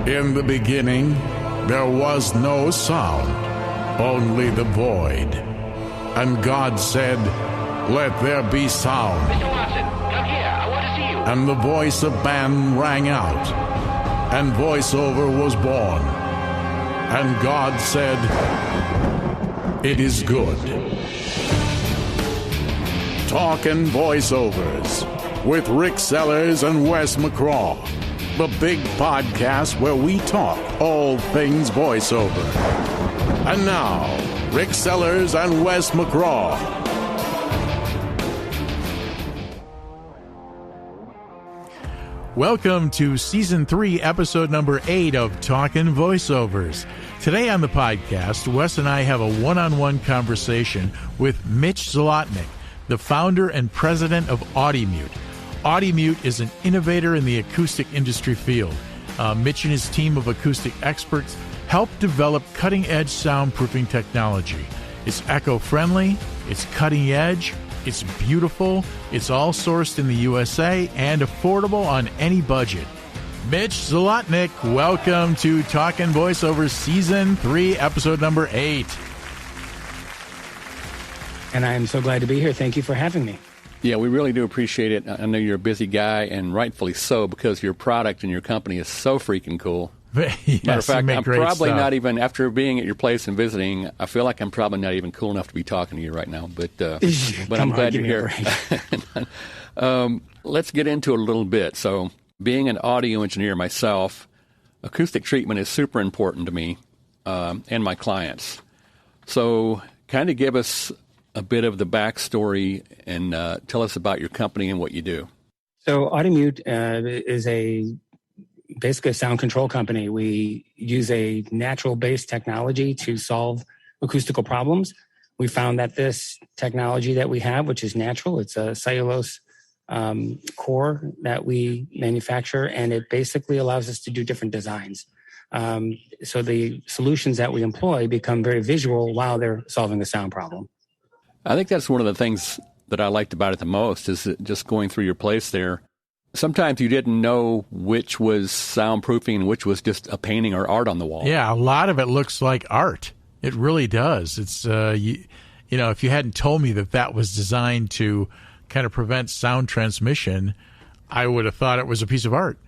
In the beginning, there was no sound, only the void. And God said, "Let there be sound." Mr. Watson, come here. I want to see you. And the voice of man rang out, and voiceover was born. And God said, "It is good." Talkin' Voiceovers with Rick Sellers and Wes McCraw. The big podcast where we talk all things voiceover. And now, Rick Sellers and Wes McCraw. Welcome to Season 3, Episode number 8 of Talkin' Voiceovers. Today on the podcast, Wes and I have a one-on-one conversation with Mitch Zlotnik, the founder and president of Audimute. Audimute is an innovator in the acoustic industry field. Mitch and his team of acoustic experts help develop cutting-edge soundproofing technology. It's eco-friendly, it's cutting-edge, it's beautiful, it's all sourced in the USA, and affordable on any budget. Mitch Zlotnik, welcome to Talkin' Voiceovers Season 3, Episode number 8. And I'm so glad to be here. Thank you for having me. Yeah, we really do appreciate it. I know you're a busy guy, and rightfully so, because your product and your company is so freaking cool. Yes, Matter of fact, I'm probably stuff. not even, after being at your place and visiting, I feel like I'm probably not even cool enough to be talking to you right now. But I'm glad you're here. Let's get into it a little bit. So, being an audio engineer myself, acoustic treatment is super important to me and my clients. So, kind of give us a bit of the backstory and tell us about your company and what you do. So Audimute is basically a sound control company. We use a natural-based technology to solve acoustical problems. We found that this technology that we have, which is natural, it's a cellulose core that we manufacture, and it basically allows us to do different designs. So the solutions that we employ become very visual while they're solving a sound problem. I think that's one of the things that I liked about it the most, is that just going through your place there. Sometimes you didn't know which was soundproofing and which was just a painting or art on the wall. Yeah, a lot of it looks like art. It really does. It's, you know, if you hadn't told me that was designed to kind of prevent sound transmission, I would have thought it was a piece of art.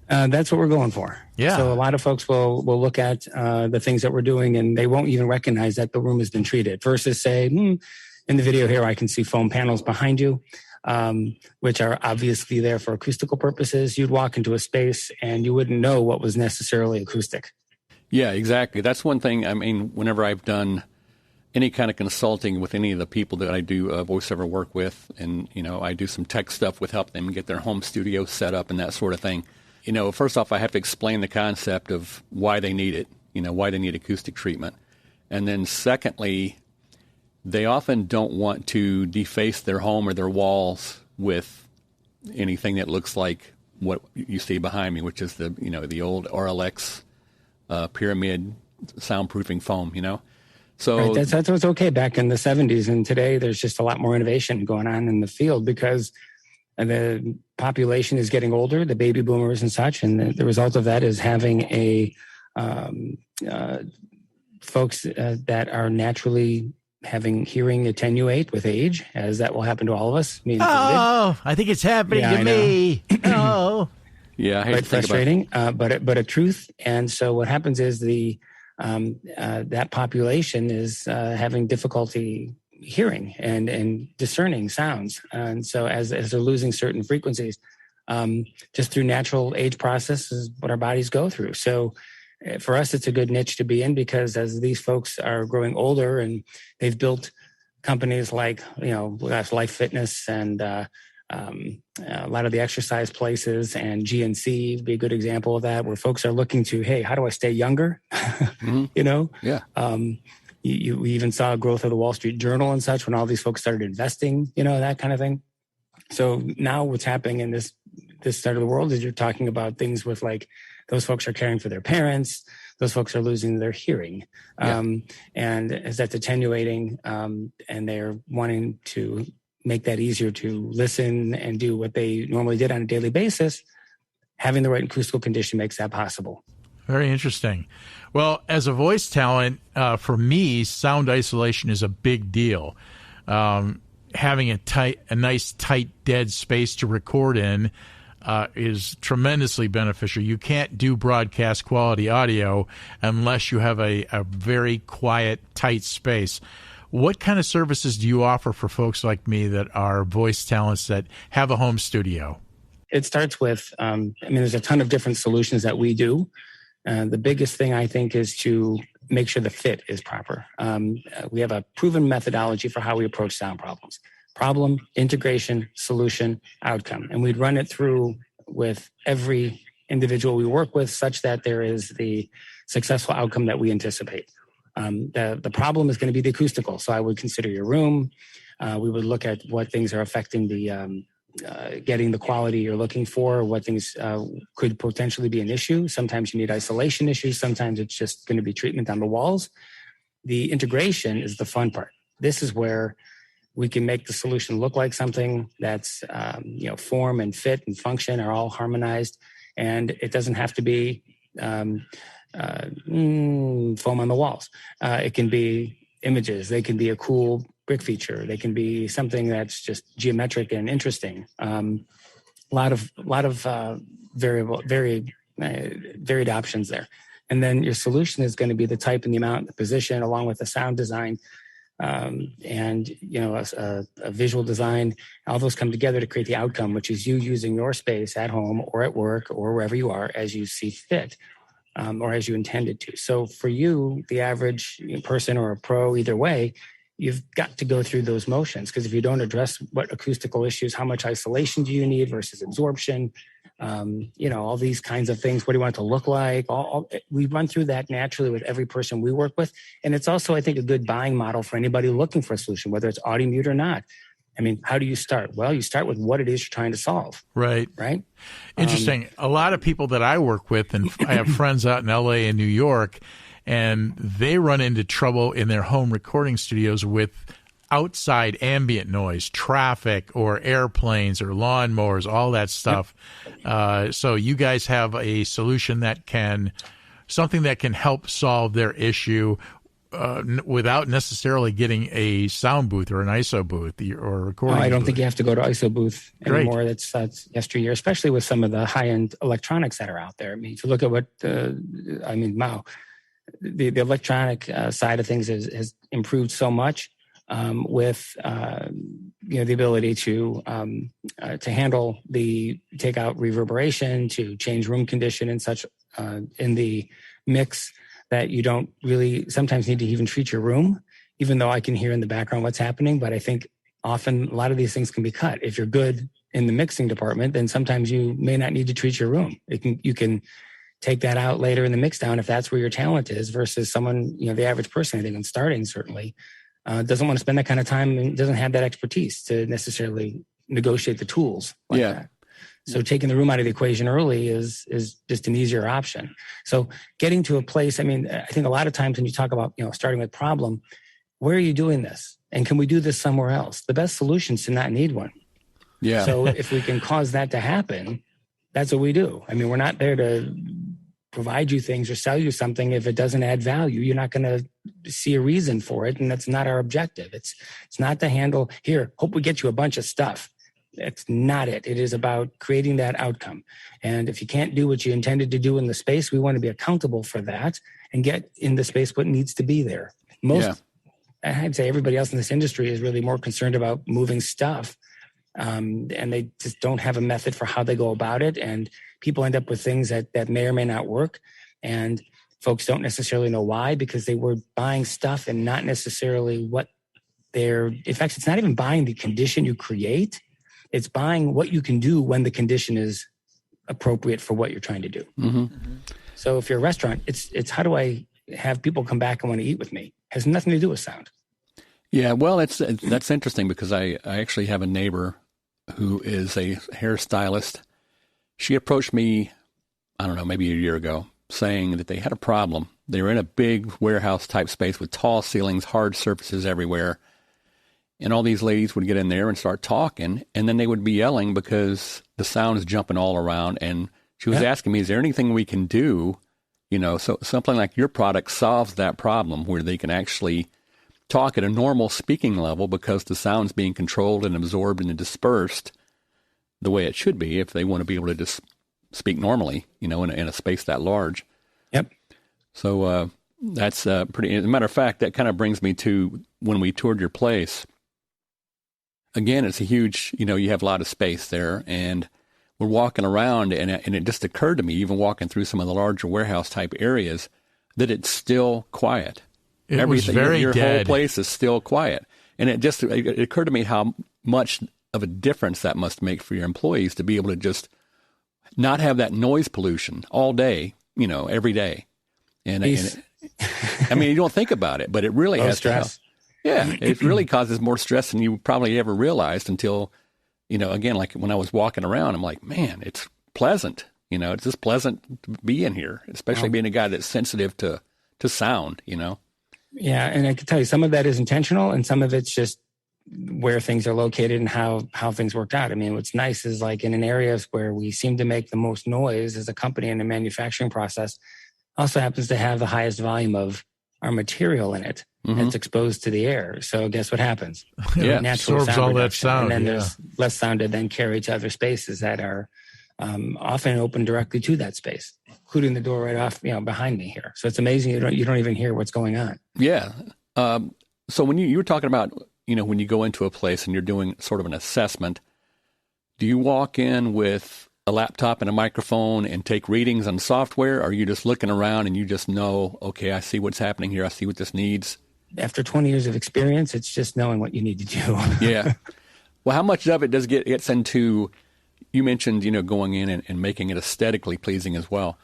That's what we're going for. Yeah. So a lot of folks will look at the things that we're doing, and they won't even recognize that the room has been treated. Versus say, in the video here, I can see foam panels behind you, which are obviously there for acoustical purposes. You'd walk into a space and you wouldn't know what was necessarily acoustic. Yeah, exactly. That's one thing. I mean, whenever I've done any kind of consulting with any of the people that I do voiceover work with, and, you know, I do some tech stuff with help them get their home studio set up and that sort of thing. You know, first off, I have to explain the concept of why they need it, you know, why they need acoustic treatment. And then secondly, they often don't want to deface their home or their walls with anything that looks like what you see behind me, which is the, you know, the old RLX pyramid soundproofing foam, you know. So right, that was okay back in the 70s. And today there's just a lot more innovation going on in the field because the population is getting older, the baby boomers and such, and the result of that is having folks that are naturally having hearing attenuate with age, as that will happen to all of us. I think it's happening to me. Oh, yeah, I hate quite to think frustrating, but a truth. And so what happens is that population is having difficulty hearing and discerning sounds. And so as they're losing certain frequencies, just through natural age process is what our bodies go through. So for us, it's a good niche to be in, because as these folks are growing older and they've built companies like, you know, Life Fitness and a lot of the exercise places, and GNC would be a good example of that, where folks are looking to, hey, how do I stay younger? Mm-hmm. You know? Yeah. We even saw growth of the Wall Street Journal and such when all these folks started investing, you know, that kind of thing. So now what's happening in this side of the world is you're talking about things with, like, those folks are caring for their parents. Those folks are losing their hearing. And as that's attenuating, and they're wanting to make that easier to listen and do what they normally did on a daily basis, having the right acoustical condition makes that possible. Very interesting. Well, as a voice talent, for me, sound isolation is a big deal. Having a nice, tight, dead space to record in is tremendously beneficial. You can't do broadcast quality audio unless you have a very quiet, tight space. What kind of services do you offer for folks like me that are voice talents that have a home studio? It starts with, there's a ton of different solutions that we do. The biggest thing, I think, is to make sure the fit is proper. We have a proven methodology for how we approach sound problems. Problem, integration, solution, outcome. And we'd run it through with every individual we work with such that there is the successful outcome that we anticipate. The problem is going to be the acoustical. So I would consider your room. We would look at what things are affecting the getting the quality you're looking for, what things could potentially be an issue. Sometimes you need isolation issues. Sometimes it's just going to be treatment on the walls. The integration is the fun part. This is where we can make the solution look like something that's, form and fit and function are all harmonized. And it doesn't have to be foam on the walls. It can be images. They can be a cool brick feature. They can be something that's just geometric and interesting. A lot of varied options there. And then your solution is going to be the type and the amount, the position, along with the sound design, and a visual design. All those come together to create the outcome, which is you using your space at home or at work or wherever you are as you see fit. Or as you intended to. So for you, the average person or a pro, either way, you've got to go through those motions, because if you don't address what acoustical issues, how much isolation do you need versus absorption, all these kinds of things, what do you want it to look like? We run through that naturally with every person we work with. And it's also, I think, a good buying model for anybody looking for a solution, whether it's Audimute or not. I mean, how do you start? Well, you start with what it is you're trying to solve. Right. Right. Interesting. A lot of people that I work with, and I have friends out in LA and New York, and they run into trouble in their home recording studios with outside ambient noise, traffic or airplanes or lawnmowers, all that stuff. Yep. So you guys have a solution something that can help solve their issue without necessarily getting a sound booth or an ISO booth or a recording booth. I don't think you have to go to ISO booth anymore. That's yesteryear, especially with some of the high-end electronics that are out there. I mean, if you look at what, the electronic side of things has improved so much with, the ability to handle take out reverberation, to change room condition and such in the mix, that you don't really sometimes need to even treat your room, even though I can hear in the background what's happening. But I think often a lot of these things can be cut. If you're good in the mixing department, then sometimes you may not need to treat your room. You can take that out later in the mix down if that's where your talent is, versus someone, the average person, I think, in starting certainly, doesn't want to spend that kind of time and doesn't have that expertise to necessarily negotiate the tools like that. So taking the room out of the equation early is just an easier option. So getting to a place, I think a lot of times when you talk about, starting with problem, where are you doing this? And can we do this somewhere else? The best solution is to not need one. Yeah. So if we can cause that to happen, that's what we do. I mean, we're not there to provide you things or sell you something. If it doesn't add value, you're not going to see a reason for it. And that's not our objective. It's not to handle, here, hope we get you a bunch of stuff. That's not it. It is about creating that outcome. And if you can't do what you intended to do in the space, we want to be accountable for that and get in the space what needs to be there. I'd say everybody else in this industry is really more concerned about moving stuff. And they just don't have a method for how they go about it. And people end up with things that may or may not work. And folks don't necessarily know why, because they were buying stuff and not necessarily what in fact, it's not even buying the condition you create. It's buying what you can do when the condition is appropriate for what you're trying to do. Mm-hmm. So if you're a restaurant, it's how do I have people come back and want to eat with me? It has nothing to do with sound. Yeah, well, that's interesting, because I actually have a neighbor who is a hairstylist. She approached me, I don't know, maybe a year ago, saying that they had a problem. They were in a big warehouse type space with tall ceilings, hard surfaces everywhere. And all these ladies would get in there and start talking, and then they would be yelling because the sound is jumping all around, and She was asking me, is there anything we can do? So something like your product solves that problem where they can actually talk at a normal speaking level because the sound's being controlled and absorbed and dispersed the way it should be if they want to be able to just speak normally, in a space that large. Yep. So that's pretty. As a matter of fact, that kind of brings me to when we toured your place. Again, it's a huge, you have a lot of space there, and we're walking around, and it just occurred to me, even walking through some of the larger warehouse type areas, that it's still quiet. It was very your dead. whole place is still quiet, and it occurred to me how much of a difference that must make for your employees to be able to just not have that noise pollution all day, every day. And I mean, you don't think about it, but it really has stress. Yeah, it really causes more stress than you probably ever realized until, again, like when I was walking around, I'm like, man, it's pleasant. It's just pleasant to be in here, especially being a guy that's sensitive to sound, Yeah, and I can tell you some of that is intentional and some of it's just where things are located and how things worked out. I mean, what's nice is like in an areas where we seem to make the most noise as a company in the manufacturing process also happens to have the highest volume of our material in it. It's exposed to the air. So guess what happens? Natural absorbs sound all that reduction. sound. And then there's less sound to then carry to other spaces that are often open directly to that space, including the door right off, behind me here. So it's amazing. You don't even hear what's going on. Yeah. So when you were talking about, when you go into a place and you're doing sort of an assessment, do you walk in with a laptop and a microphone and take readings on software? Or are you just looking around and you just know, okay, I see what's happening here. I see what this needs. After 20 years of experience, it's just knowing what you need to do. Yeah. Well, how much of it gets into, you mentioned, going in and making it aesthetically pleasing as well.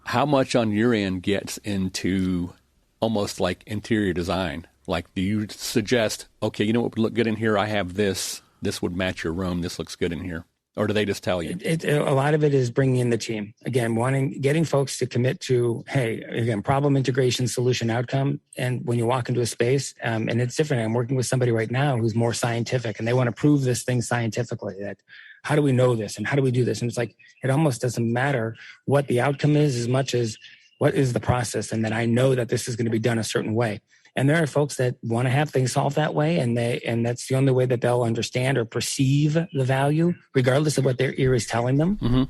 How much on your end gets into almost like interior design? Like, do you suggest, okay, what would look good in here? I have this. This would match your room. This looks good in here. Or do they just tell you? A lot of it is bringing in the team. Again, getting folks to commit to, hey, again, problem, integration, solution, outcome. And when you walk into a space, and it's different. I'm working with somebody right now who's more scientific, and they want to prove this thing scientifically. That how do we know this, and how do we do this? And it's like it almost doesn't matter what the outcome is as much as what is the process, and that I know that this is going to be done a certain way. And there are folks that want to have things solved that way, and that's the only way that they'll understand or perceive the value, regardless of what their ear is telling them.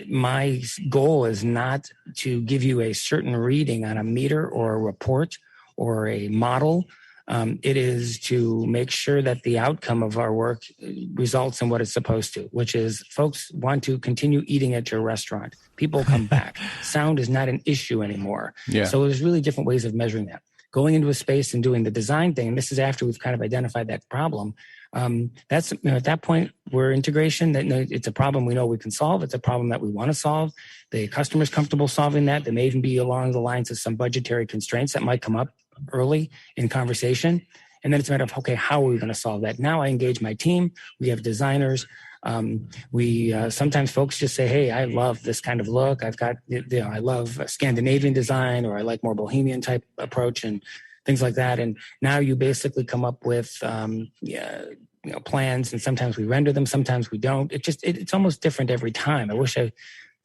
My goal is not to give you a certain reading on a meter or a report or a model. It is to make sure that the outcome of our work results in what it's supposed to, which is folks want to continue eating at your restaurant. People come back. Sound is not an issue anymore. Yeah. So there's really different ways of measuring that. Going into a space and doing the design thing, this is after we've kind of identified that problem. That's at that point, we're integration. That it's a problem we know we can solve. It's a problem that we want to solve. The customer's comfortable solving that. There may even be along the lines of some budgetary constraints that might come up early in conversation. And then it's a matter of, okay, how are we going to solve that? Now I engage my team. We have designers. Sometimes folks just say, hey, I love this kind of look. I love Scandinavian design, or I like more bohemian type approach and things like that. And now you basically come up with, plans, and sometimes we render them, sometimes we don't. It's almost different every time. I wish I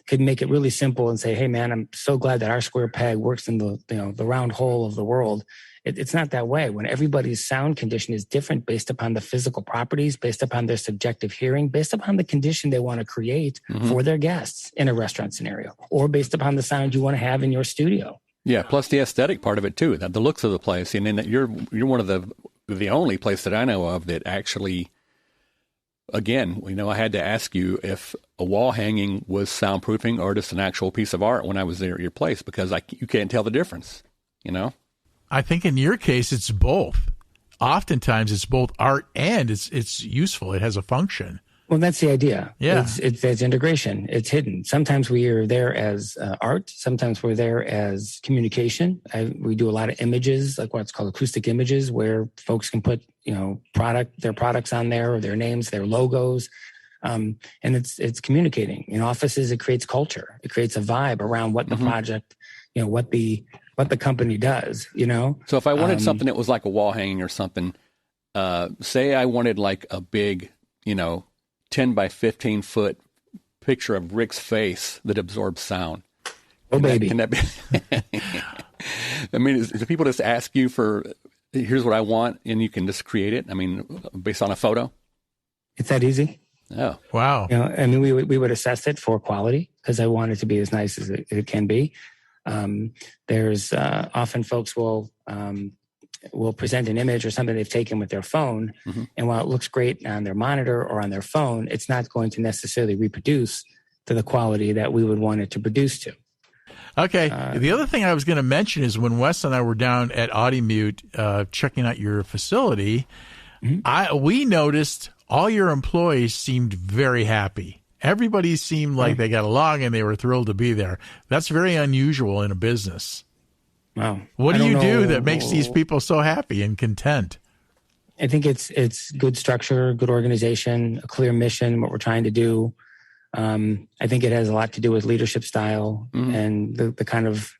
could make it really simple and say, hey man, I'm so glad that our square peg works in the round hole of the world. It's not that way. When everybody's sound condition is different based upon the physical properties, based upon their subjective hearing, based upon the condition they want to create for their guests in a restaurant scenario, or based upon the sound you want to have in your studio. Yeah, plus the aesthetic part of it too, the looks of the place. And then you're one of the only place that I know of that actually, again, I had to ask you if a wall hanging was soundproofing or just an actual piece of art when I was there at your place, because you can't tell the difference, I think in your case, it's both. Oftentimes, it's both art and it's useful. It has a function. Well, that's the idea. Yeah. It's integration. It's hidden. Sometimes we are there as art. Sometimes we're there as communication. We do a lot of images, like what's called acoustic images, where folks can put, their products on there, or their names, their logos. And it's communicating. In offices, it creates culture. It creates a vibe around what the project, what the company does, So if I wanted something that was like a wall hanging or something, say I wanted like a big, 10 by 15 foot picture of Rick's face that absorbs sound. Oh, baby. Can that be? I mean, do people just ask you for, here's what I want, and you can just create it? I mean, based on a photo? It's that easy. Oh, wow. I mean, we would assess it for quality because I want it to be as nice as it can be. There's often folks will present an image or something they've taken with their phone, and while it looks great on their monitor or on their phone, it's not going to necessarily reproduce to the quality that we would want it to produce to. Okay. The other thing I was going to mention is when Wes and I were down at Audimute checking out your facility, we noticed all your employees seemed very happy. Everybody seemed like they got along and they were thrilled to be there. That's very unusual in a business. Wow. What do you do that makes these people so happy and content? I think it's good structure, good organization, a clear mission, what we're trying to do. I think it has a lot to do with leadership style and the kind of,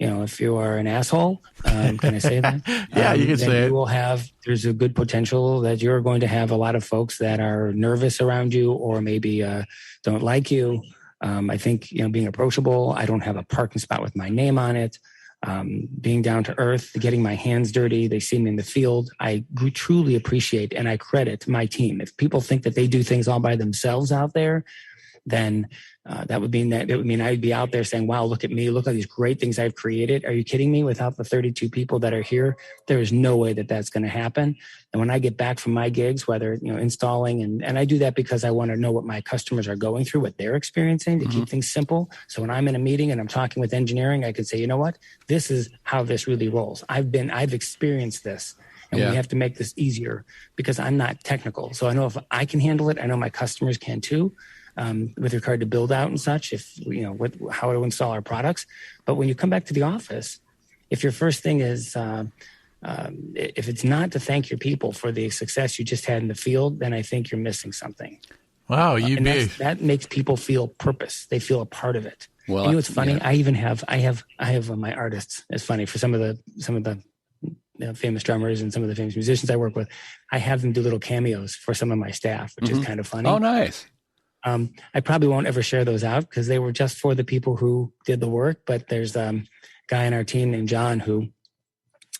if you are an asshole, can I say that? Yeah, you can say it. There's a good potential that you're going to have a lot of folks that are nervous around you or maybe don't like you. I think, being approachable, I don't have a parking spot with my name on it. Being down to earth, getting my hands dirty. They see me in the field. I truly appreciate and I credit my team. If people think that they do things all by themselves out there, then that would mean I'd be out there saying, wow, look at me. Look at these great things I've created. Are you kidding me? Without the 32 people that are here, there is no way that that's going to happen. And when I get back from my gigs, whether, installing, and I do that because I want to know what my customers are going through, what they're experiencing to keep things simple. So when I'm in a meeting and I'm talking with engineering, I can say, you know what, this is how this really rolls. I've experienced this. And we have to make this easier because I'm not technical. So I know if I can handle it, I know my customers can too. With regard to build out and such, how to install our products. But when you come back to the office, if your first thing is, if it's not to thank your people for the success you just had in the field, then I think you're missing something. Wow, that makes people feel purpose. They feel a part of it. Well, it's funny. Yeah. I have my artists. It's funny for some of the famous drummers and some of the famous musicians I work with. I have them do little cameos for some of my staff, which is kind of funny. Oh, nice. I probably won't ever share those out because they were just for the people who did the work. But there's a guy on our team named John who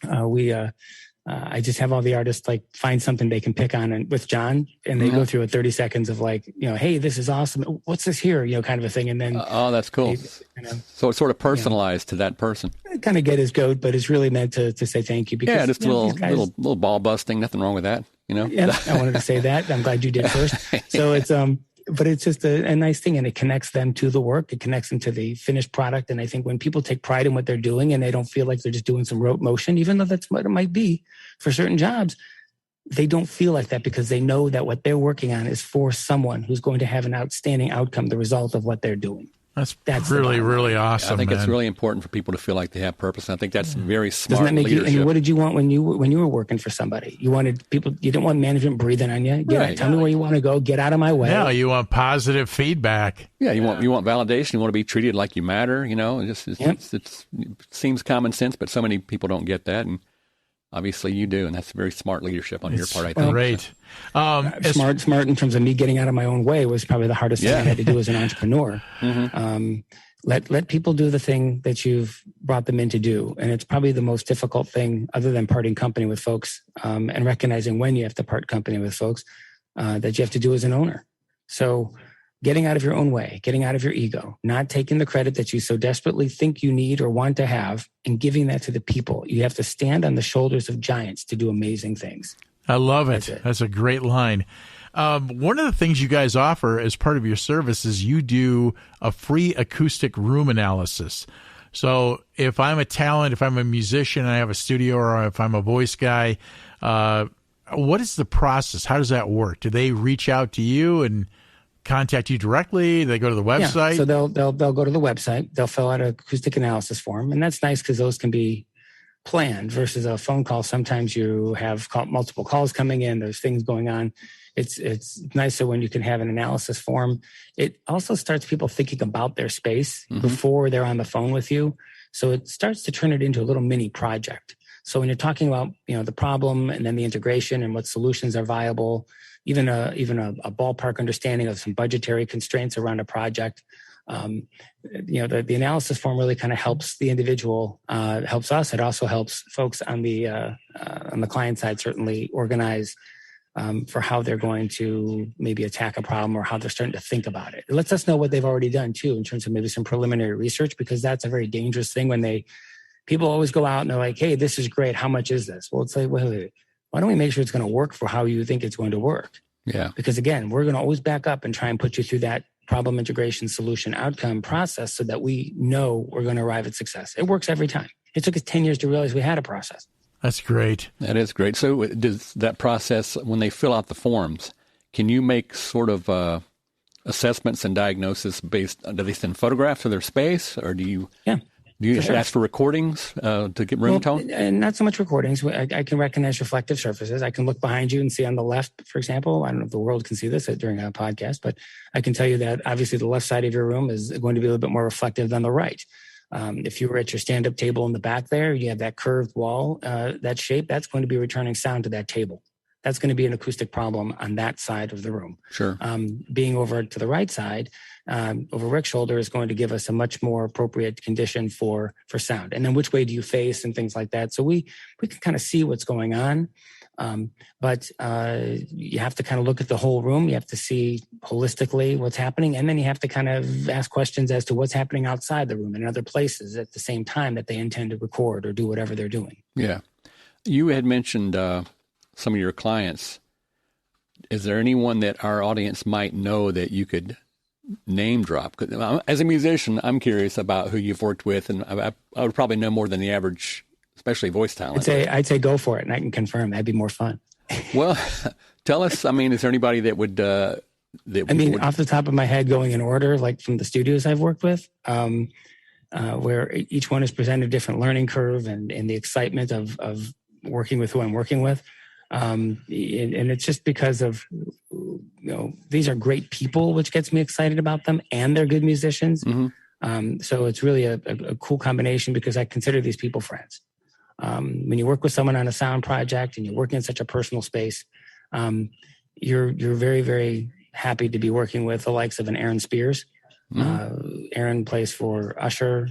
I just have all the artists find something they can pick on with John, and they go through a 30 seconds of hey, this is awesome. What's this here? Kind of a thing. And then that's cool. So it's sort of personalized to that person. Kind of get his goat, but it's really meant to say thank you. Because, just a little ball busting. Nothing wrong with that. Yeah, I wanted to say that. I'm glad you did first. So it's but it's just a nice thing, and it connects them to the work. It connects them to the finished product. And I think when people take pride in what they're doing and they don't feel like they're just doing some rote motion, even though that's what it might be for certain jobs, they don't feel like that because they know that what they're working on is for someone who's going to have an outstanding outcome, the result of what they're doing. That's really, really awesome. I think it's really important for people to feel like they have purpose. And I think that's very smart leadership. Doesn't that make you? And what did you want when you were working for somebody? You wanted people. You didn't want management breathing on you. Tell me where you want to go. Get out of my way. No, you want positive feedback. Yeah, you want validation. You want to be treated like you matter. It seems common sense, but so many people don't get that, and obviously you do, and that's very smart leadership on your part, I think. Great. Smart in terms of me getting out of my own way was probably the hardest thing I had to do as an entrepreneur. Let people do the thing that you've brought them in to do. And it's probably the most difficult thing other than parting company with folks and recognizing when you have to part company with folks that you have to do as an owner. So getting out of your own way, getting out of your ego, not taking the credit that you so desperately think you need or want to have and giving that to the people. You have to stand on the shoulders of giants to do amazing things. I love it. That's a great line. One of the things you guys offer as part of your service is you do a free acoustic room analysis. So if I'm a talent, if I'm a musician and I have a studio, or if I'm a voice guy, what is the process? How does that work? Do they reach out to you and contact you directly? Do they go to the website? Yeah, so they'll go to the website. They'll fill out an acoustic analysis form, and that's nice because those can be planned versus a phone call. Sometimes you have multiple calls coming in. There's things going on. It's nicer when you can have an analysis form. It also starts people thinking about their space before they're on the phone with you. So it starts to turn it into a little mini project. So when you're talking about the problem and then the integration and what solutions are viable, even a ballpark understanding of some budgetary constraints around a project. The analysis form really kind of helps the individual, helps us. It also helps folks on the client side certainly organize for how they're going to maybe attack a problem or how they're starting to think about it. It lets us know what they've already done too, in terms of maybe some preliminary research, because that's a very dangerous thing when people always go out and they're like, hey, this is great. How much is this? Well, it's like, wait, why don't we make sure it's going to work for how you think it's going to work? Yeah. Because again, we're going to always back up and try and put you through that problem integration solution outcome process so that we know we're going to arrive at success. It works every time. It took us 10 years to realize we had a process. That's great. That is great. So does that process, when they fill out the forms, can you make sort of assessments and diagnosis based, do they send photographs of their space, or do you ask for recordings to get room tone? And not so much recordings. I can recognize reflective surfaces. I can look behind you and see on the left, for example. I don't know if the world can see this during a podcast, but I can tell you that obviously the left side of your room is going to be a little bit more reflective than the right. If you were at your stand-up table in the back there, you have that curved wall, that shape, that's going to be returning sound to that table. That's going to be an acoustic problem on that side of the room. Sure. Being over to the right side, over Rick's shoulder, is going to give us a much more appropriate condition for sound. And then which way do you face and things like that. So we can kind of see what's going on. But you have to kind of look at the whole room. You have to see holistically what's happening. And then you have to kind of ask questions as to what's happening outside the room and in other places at the same time that they intend to record or do whatever they're doing. Yeah. You had mentioned some of your clients. Is there anyone that our audience might know that you could name drop? As a musician, I'm curious about who you've worked with, and I would probably know more than the average, especially voice talent. I'd say go for it, and I can confirm that'd be more fun. Well, tell us. I mean, is there anybody that would? Off the top of my head, going in order, like from the studios I've worked with, where each one has presented a different learning curve and the excitement of working with who I'm working with. And it's just because of, these are great people, which gets me excited about them, and they're good musicians. Mm-hmm. So it's really a cool combination, because I consider these people friends. When you work with someone on a sound project and you're working in such a personal space, you're very, very happy to be working with the likes of an Aaron Spears. Mm-hmm. Aaron plays for Usher,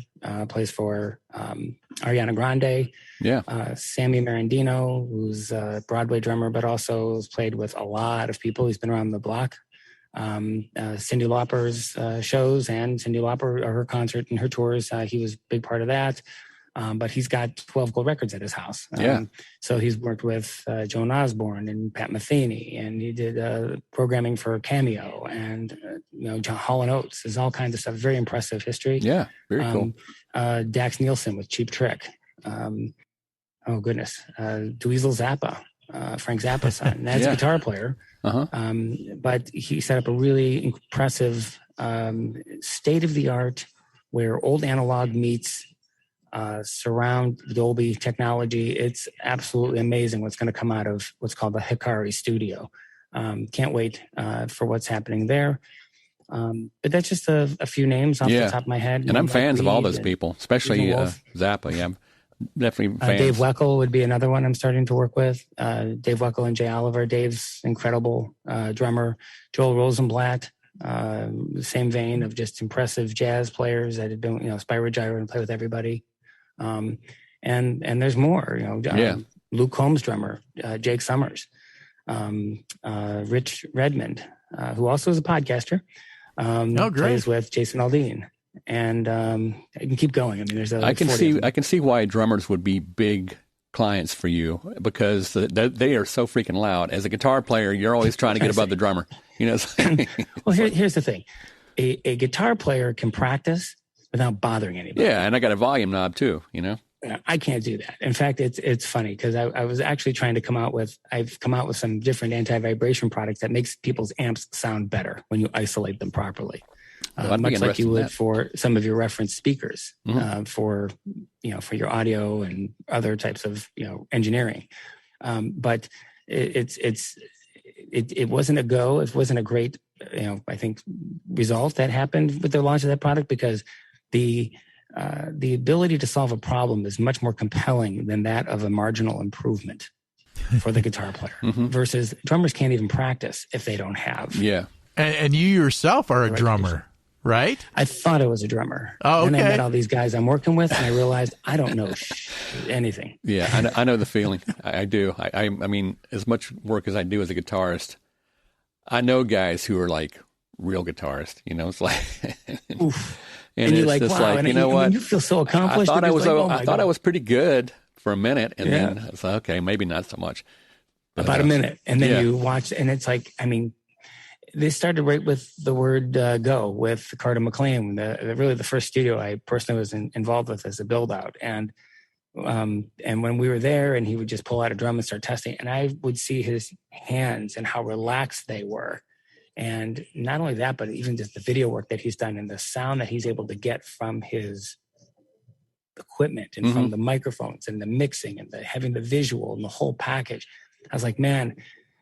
plays for Ariana Grande. Yeah. Sammy Marandino, who's a Broadway drummer, but also has played with a lot of people. He's been around the block. Cyndi Lauper's shows and Cyndi Lauper, her concert and her tours. He was a big part of that. But he's got 12 gold records at his house. So he's worked with Joan Osborne and Pat Metheny, and he did programming for Cameo and John Hall & Oates. There's all kinds of stuff. Very impressive history. Yeah, very cool. Dax Nielsen with Cheap Trick. Dweezil Zappa, Frank Zappa's son. That's a guitar player. Uh-huh. But he set up a really impressive state-of-the-art where old analog meets surround Dolby technology. It's absolutely amazing what's going to come out of what's called the Hikari Studio. Can't wait for what's happening there. But that's just a few names off the top of my head. And I'm fans of all those people, especially Zappa. Yeah, I'm definitely fans. Dave Weckl would be another one I'm starting to work with. Dave Weckl and Jay Oliver. Dave's incredible drummer. Joel Rosenblatt. Same vein of just impressive jazz players that had been, Spyro Gyro and play with everybody. And there's more, Luke Combs drummer, Jake Summers, Rich Redmond, who also is a podcaster, plays with Jason Aldean, and I can keep going. I mean, there's I can see why drummers would be big clients for you, because they are so freaking loud. As a guitar player, you're always trying to get above the drummer. Well, here's the thing: a guitar player can practice without bothering anybody. Yeah, and I got a volume knob too. I can't do that. In fact, it's funny, because I was actually trying to come out with some different anti-vibration products that makes people's amps sound better when you isolate them properly. Much like you would for some of your reference speakers, mm-hmm. For your audio and other types of engineering. But it wasn't a go. It wasn't a great I think result that happened with the launch of that product, because the ability to solve a problem is much more compelling than that of a marginal improvement. for the guitar player versus drummers can't even practice if they don't have. Yeah. And you yourself are a drummer, right? I thought I was a drummer. Oh, okay. And I met all these guys I'm working with, and I realized I don't know anything. Yeah, I know the feeling. I do. I mean, as much work as I do as a guitarist, I know guys who are like real guitarists. You know, it's like, and you're it's just wow, like, you know what? You feel so accomplished. I I thought I was pretty good for a minute, and Yeah. then it's like, okay, maybe not so much. But, about a minute, and then yeah. you watch, and it's like, I mean, they started right with the word "go" with Carter McLean. Really, the first studio I personally was involved with as a build out, and when we were there, and he would just pull out a drum and start testing, and I would see his hands and how relaxed they were, and not only that, but even just the video work that he's done and the sound that he's able to get from his equipment and from the microphones and the mixing and having the visual and the whole package. I was like, man,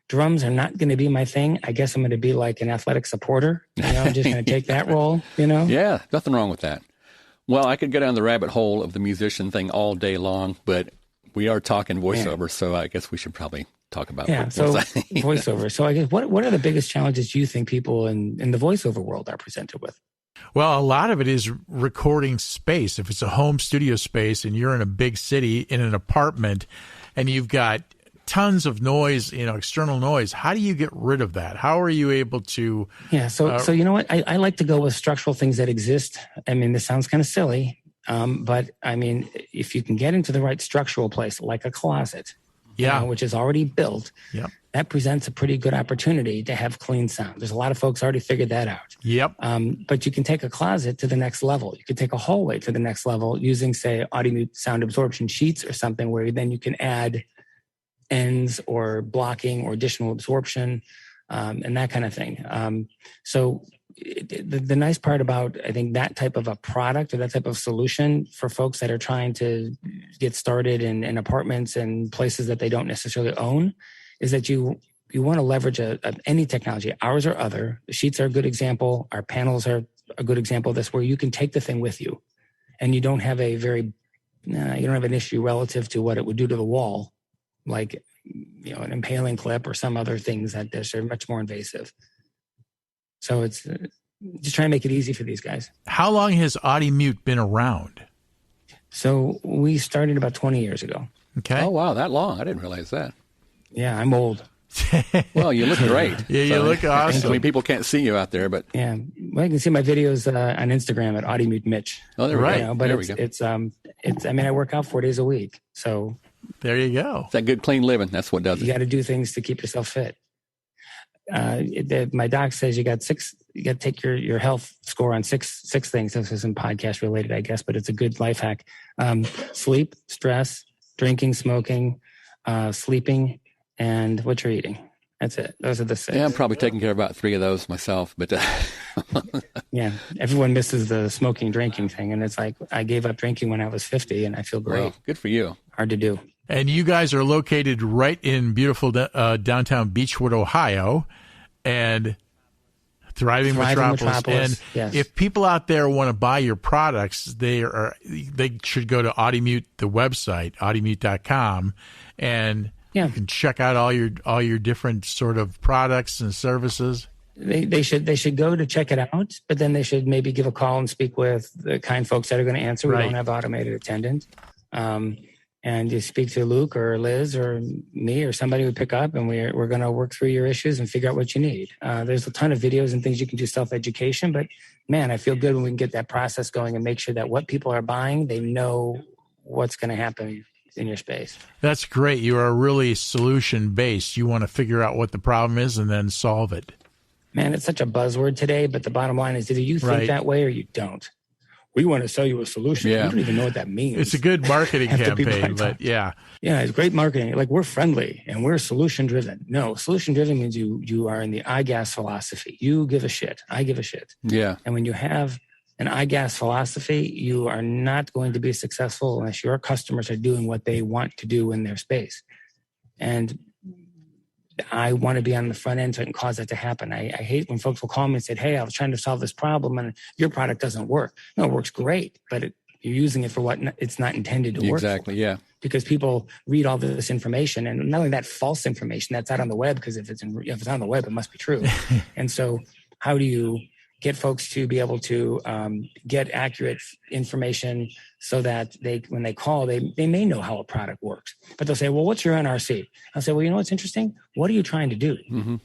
drums are not going to be my thing. I guess I'm going to be like an athletic supporter. You know, I'm just going to take that role, you know? Yeah, nothing wrong with that. Well, I could go down the rabbit hole of the musician thing all day long, but we are talking voiceover, so I guess we should probably talk about voiceover. So I guess what are the biggest challenges you think people in the voiceover world are presented with? Well, a lot of it is recording space. If it's a home studio space and you're in a big city in an apartment and you've got tons of noise, external noise, how do you get rid of that? How are you able to? Yeah. So you know what? I like to go with structural things that exist. I mean, this sounds kind of silly, but I mean, if you can get into the right structural place, like a closet, which is already built, that presents a pretty good opportunity to have clean sound. There's a lot of folks already figured that out. Yep. But you can take a closet to the next level. You can take a hallway to the next level using, say, Audimute sound absorption sheets or something where then you can add ends or blocking or additional absorption and that kind of thing. So the nice part about, I think, that type of a product or that type of solution for folks that are trying to get started in apartments and places that they don't necessarily own is that you want to leverage any technology. Ours or other. The sheets are a good example. Our panels are a good example of this, where you can take the thing with you and you don't have you don't have an issue relative to what it would do to the wall, like, an impaling clip or some other things that are much more invasive. So it's just trying to make it easy for these guys. How long has Audimute been around? So we started about 20 years ago. Okay. Oh, wow, that long. I didn't realize that. Yeah, I'm old. Well, you look great. Yeah, you look awesome. I mean, people can't see you out there, but yeah, well, you can see my videos on Instagram at Audimute Mitch. Oh, there we go. But there we go. It's I mean, I work out 4 days a week, so there you go. It's that good, clean living. That's what does it. You got to do things to keep yourself fit. My doc says you got to take your health score on six things. This isn't podcast related, I guess, but it's a good life hack. Sleep, stress, drinking, smoking, sleeping, and what you're eating. That's it. Those are the 6. Yeah, I'm probably taking care of about 3 of those myself, but yeah, everyone misses the smoking, drinking thing. And it's like, I gave up drinking when I was 50 and I feel great. Well, good for you. Hard to do. And you guys are located right in beautiful downtown Beechwood, Ohio, and thriving metropolis. And yes. If people out there want to buy your products, they should go to Audimute, the website, audimute.com, and you can check out all your different sort of products and services. They should go to check it out, but then they should maybe give a call and speak with the kind folks that are going to answer. We don't have automated attendant. And you speak to Luke or Liz or me or somebody would pick up, and we're going to work through your issues and figure out what you need. There's a ton of videos and things you can do self-education, but man, I feel good when we can get that process going and make sure that what people are buying, they know what's going to happen in your space. That's great. You are really solution-based. You want to figure out what the problem is and then solve it. Man, it's such a buzzword today, but the bottom line is either you think that way or you don't. We want to sell you a solution. Yeah. You don't even know what that means. It's a good marketing campaign, but yeah. Yeah, it's great marketing. Like, we're friendly and we're solution driven. No, solution driven means you are in the I gas philosophy. You give a shit. I give a shit. Yeah. And when you have an I gas philosophy, you are not going to be successful unless your customers are doing what they want to do in their space. And I want to be on the front end so I can cause that to happen. I hate when folks will call me and say, hey, I was trying to solve this problem and your product doesn't work. No, it works great, but You're using it for what it's not intended to work for. Exactly, yeah. Because people read all this information, and not only that, false information that's out on the web, because if it's on the web, it must be true. And so how do you get folks to be able to get accurate information so that when they call, they may know how a product works. But they'll say, well, what's your NRC? I'll say, well, you know what's interesting? What are you trying to do? Mm-hmm.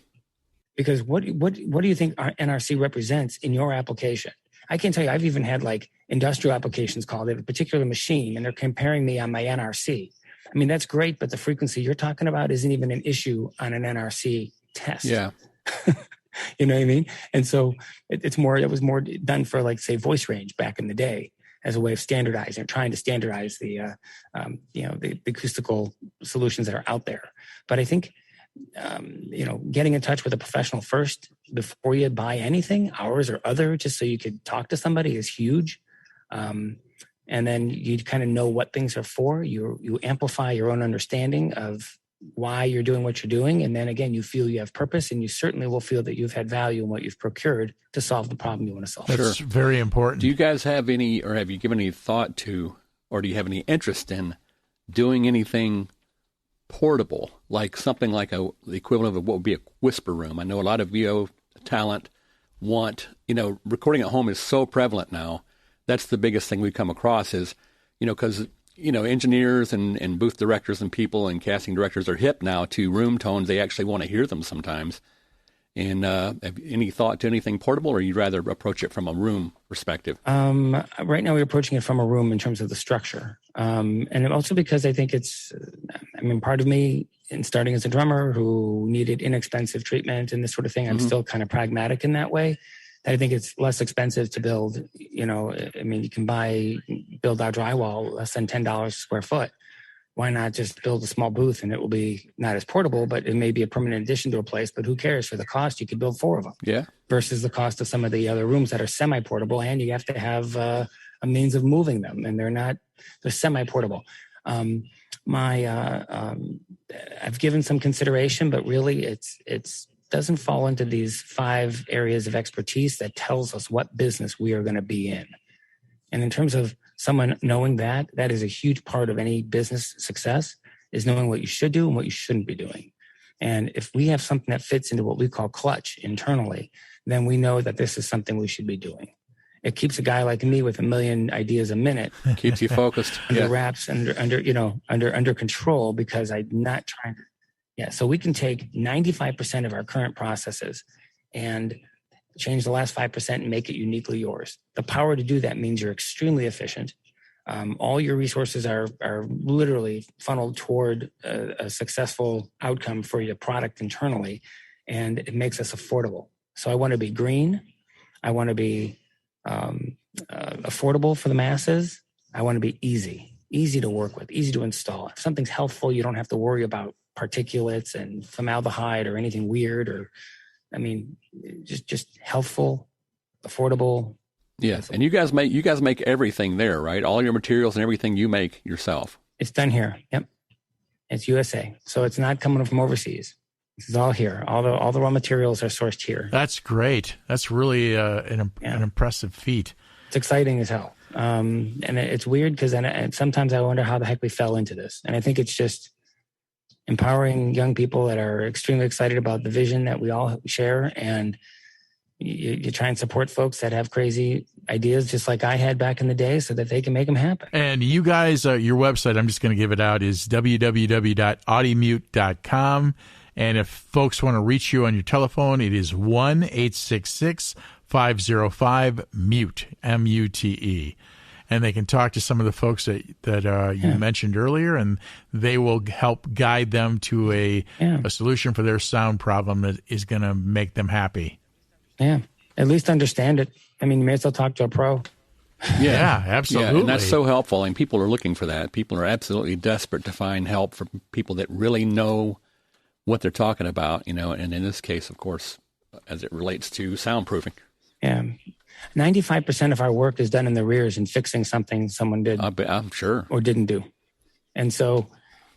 Because what do you think our NRC represents in your application? I can tell you, I've even had like industrial applications called. They have a particular machine and they're comparing me on my NRC. I mean, that's great, but the frequency you're talking about isn't even an issue on an NRC test. Yeah. You know what I mean? And so it was more done for, like, say, voice range back in the day as a way of standardizing, trying to standardize the acoustical solutions that are out there. But I think, getting in touch with a professional first before you buy anything, ours or other, just so you could talk to somebody, is huge. And then you kind of know what things are for. You amplify your own understanding of why you're doing what you're doing. And then again, you feel you have purpose, and you certainly will feel that you've had value in what you've procured to solve the problem you want to solve. That's very important. Do you guys have any, or have you given any thought to, or do you have any interest in doing anything portable, like something like the equivalent of what would be a whisper room? I know a lot of VO talent recording at home is so prevalent now. That's the biggest thing we come across is, because engineers and booth directors and people and casting directors are hip now to room tones. They actually want to hear them sometimes. And have any thought to anything portable, or you'd rather approach it from a room perspective? Right now we're approaching it from a room in terms of the structure. And also because I think part of me, in starting as a drummer who needed inexpensive treatment and this sort of thing, I'm still kind of pragmatic in that way. I think it's less expensive to build, you can build our drywall less than $10 a square foot. Why not just build a small booth, and it will be not as portable, but it may be a permanent addition to a place. But who cares? For the cost, you could build 4 of them. Yeah. Versus the cost of some of the other rooms that are semi-portable, and you have to have a means of moving them, and they're semi-portable. I've given some consideration, but really it's doesn't fall into these 5 areas of expertise that tells us what business we are going to be in. And in terms of someone knowing that is a huge part of any business success, is knowing what you should do and what you shouldn't be doing. And if we have something that fits into what we call clutch internally, then we know that this is something we should be doing. It keeps a guy like me with 1 million ideas a minute. Keeps you focused. Under wraps, under control, because I'm not trying to. Yeah, so we can take 95% of our current processes and change the last 5% and make it uniquely yours. The power to do that means you're extremely efficient. All your resources are literally funneled toward a successful outcome for your product internally, and it makes us affordable. So I want to be green. I want to be affordable for the masses. I want to be easy to work with, easy to install. If something's healthful, you don't have to worry about particulates and formaldehyde or anything weird, just healthful, affordable. Yeah, and you guys make everything there, right? All your materials and everything you make yourself. It's done here. Yep, it's USA, so it's not coming from overseas. This is all here. All the raw materials are sourced here. That's great. That's really an impressive feat. It's exciting as hell, and it's weird because sometimes I wonder how the heck we fell into this. And I think it's just empowering young people that are extremely excited about the vision that we all share, and you try and support folks that have crazy ideas just like I had back in the day so that they can make them happen. And you guys, your website, I'm just going to give it out, is www.audimute.com. And if folks want to reach you on your telephone, it is 1-866-505-MUTE, M-U-T-E. And they can talk to some of the folks that you mentioned earlier, and they will help guide them to a solution for their sound problem that is going to make them happy. Yeah, at least understand it. You may as well talk to a pro. Yeah, absolutely. Yeah, and that's so helpful, and people are looking for that. People are absolutely desperate to find help from people that really know what they're talking about, and in this case, of course, as it relates to soundproofing. Yeah. 95% of our work is done in the rears in fixing something someone did. I'm sure. Or didn't do. And so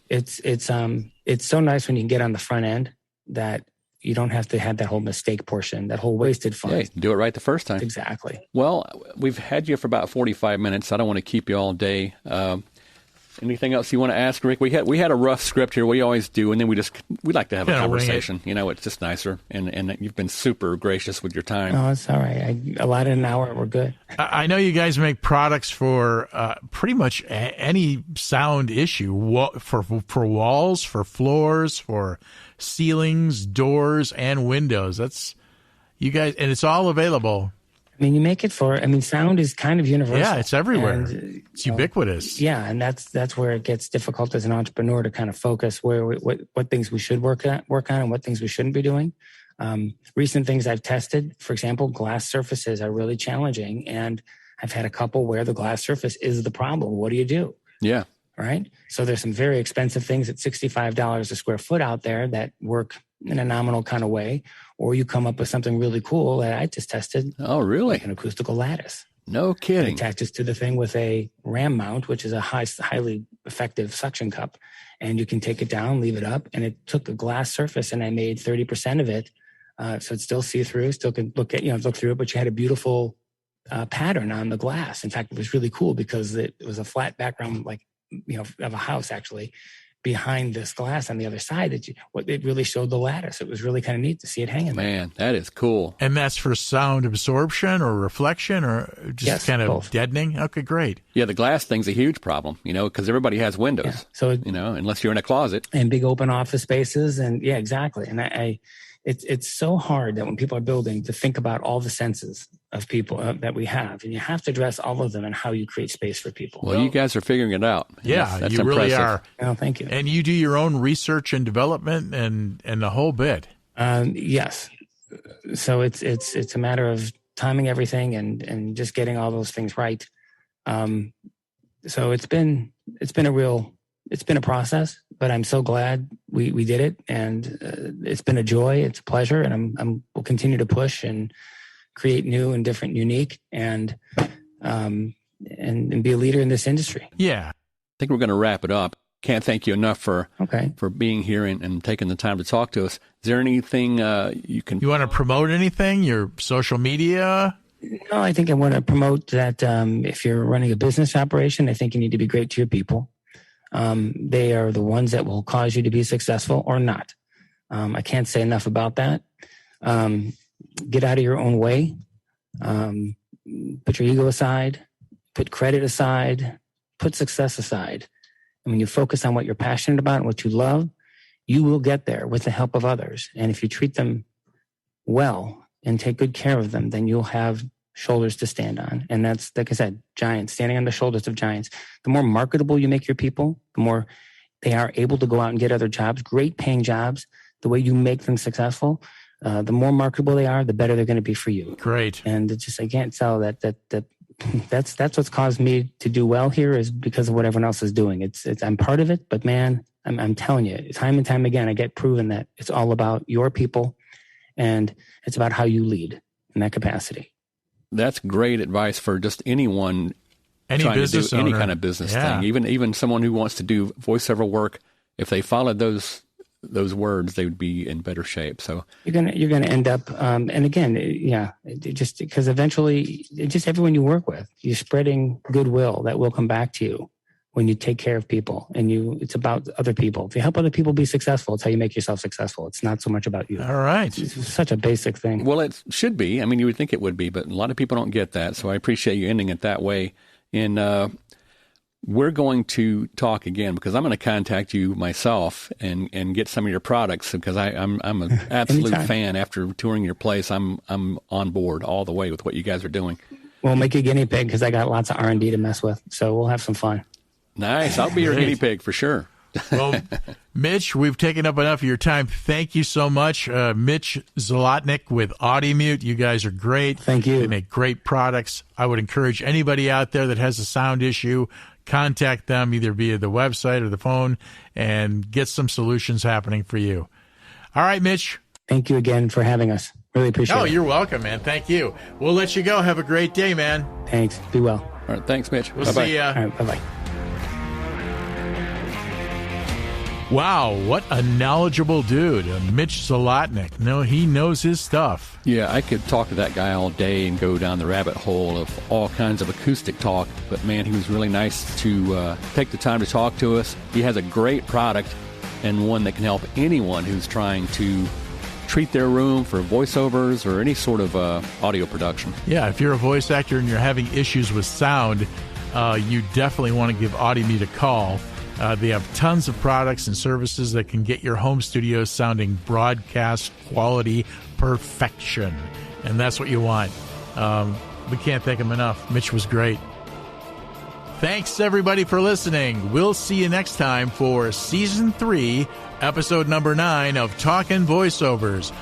it's so nice when you can get on the front end that you don't have to have that whole mistake portion, that whole wasted fun. Hey, do it right the first time. Exactly. Well, we've had you for about 45 minutes. I don't want to keep you all day. Anything else you want to ask, Rick? We had a rough script here. We always do, and then we like to have a conversation. It's just nicer. And you've been super gracious with your time. Oh, it's all right. A lot in an hour. We're good. I know you guys make products for pretty much any sound issue, for walls, for floors, for ceilings, doors, and windows. That's you guys, and it's all available. I mean, you make it sound is kind of universal. Yeah, it's everywhere. And, it's ubiquitous. Yeah, and that's where it gets difficult as an entrepreneur to kind of focus what things we should work on and what things we shouldn't be doing. Recent things I've tested, for example, glass surfaces are really challenging, and I've had a couple where the glass surface is the problem. What do you do? Yeah. Right? So there's some very expensive things at $65 a square foot out there that work in a nominal kind of way, or you come up with something really cool that I just tested. Oh, really? Like an acoustical lattice. No kidding. It attaches to the thing with a ram mount, which is a highly effective suction cup. And you can take it down, leave it up. And it took a glass surface and I made 30% of it. So it's still see-through, still can look through it, but you had a beautiful pattern on the glass. In fact, it was really cool because it was a flat background, of a house actually, behind this glass on the other side it really showed the lattice. It was really kind of neat to see it hanging there. Man, that is cool. And that's for sound absorption or reflection or just kind of both. Deadening? Okay, great. Yeah, the glass thing's a huge problem, because everybody has windows. Yeah. So unless you're in a closet. And big open office spaces. And yeah, exactly. And it's so hard that when people are building to think about all the senses of people that we have, and you have to address all of them and how you create space for people. Well, you guys are figuring it out. Yeah, that's you impressive. really are. Oh, thank you. And you do your own research and development and the whole bit. Yes. So it's a matter of timing everything and just getting all those things right. So it's been a process, but I'm so glad we did it, and it's been a joy. It's a pleasure, and we'll continue to push and create new and different, unique, and be a leader in this industry. Yeah, I think we're going to wrap it up. Can't thank you enough for being here and taking the time to talk to us. Is there anything you want to promote? Anything? Your social media? No, I think I want to promote that if you're running a business operation, I think you need to be great to your people. They are the ones that will cause you to be successful or not. I can't say enough about that. Get out of your own way. Put your ego aside. Put credit aside. Put success aside. And when you focus on what you're passionate about and what you love, you will get there with the help of others. And if you treat them well and take good care of them, then you'll have shoulders to stand on. And that's, like I said, giants, standing on the shoulders of giants. The more marketable you make your people, the more they are able to go out and get other jobs, great paying jobs. The way you make them successful, the more marketable they are, the better they're going to be for you. Great. And it's just, I can't tell that's what's caused me to do well here, is because of what everyone else is doing. It's I'm part of it, but man, I'm telling you, time and time again, I get proven that it's all about your people, and it's about how you lead in that capacity. That's great advice for just anyone trying to do any kind of business thing. Even someone who wants to do voiceover work, if they followed those words, they would be in better shape. So you're gonna end up, and again, just because eventually, just everyone you work with, you're spreading goodwill that will come back to you when you take care of people, and it's about other people. If you help other people be successful, it's how you make yourself successful. It's not so much about you. All right. It's such a basic thing. Well, it should be. I mean, you would think it would be, but a lot of people don't get that. So I appreciate you ending it that way. And we're going to talk again, because I'm going to contact you myself and get some of your products, because I'm an absolute fan. After touring your place, I'm on board all the way with what you guys are doing. We'll make you a guinea pig, because I got lots of R&D to mess with. So we'll have some fun. Nice. I'll be your guinea pig for sure. Well, Mitch, we've taken up enough of your time. Thank you so much. Mitch Zlotnik with Audimute. You guys are great. Thank you. They make great products. I would encourage anybody out there that has a sound issue, contact them either via the website or the phone and get some solutions happening for you. All right, Mitch. Thank you again for having us. Really appreciate it. Oh, you're welcome, man. Thank you. We'll let you go. Have a great day, man. Thanks. Be well. All right. Thanks, Mitch. We'll see ya. All right. Bye-bye. Wow, what a knowledgeable dude, Mitch Zlotnik. No, he knows his stuff. Yeah, I could talk to that guy all day and go down the rabbit hole of all kinds of acoustic talk, but man, he was really nice to take the time to talk to us. He has a great product and one that can help anyone who's trying to treat their room for voiceovers or any sort of audio production. Yeah, if you're a voice actor and you're having issues with sound, you definitely want to give Audimute a call. They have tons of products and services that can get your home studio sounding broadcast quality perfection. And that's what you want. We can't thank him enough. Mitch was great. Thanks, everybody, for listening. We'll see you next time for Season 3, Episode number 9 of Talkin' Voiceovers.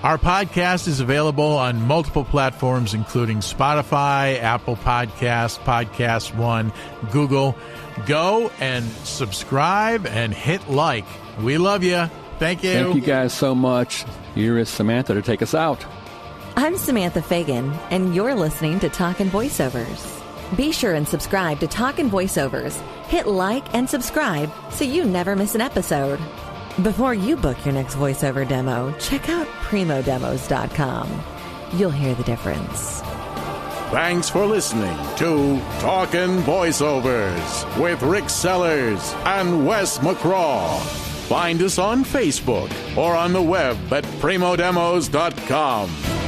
Our podcast is available on multiple platforms, including Spotify, Apple Podcasts, Podcast One, Google. Go and subscribe and hit like. We love you. Thank you. Thank you guys so much. Here is Samantha to take us out. I'm Samantha Fagan, and you're listening to Talkin' Voiceovers. Be sure and subscribe to Talkin' Voiceovers. Hit like and subscribe so you never miss an episode. Before you book your next voiceover demo, check out primodemos.com. You'll hear the difference. Thanks for listening to Talkin' Voiceovers with Rick Sellers and Wes McCraw. Find us on Facebook or on the web at primodemos.com.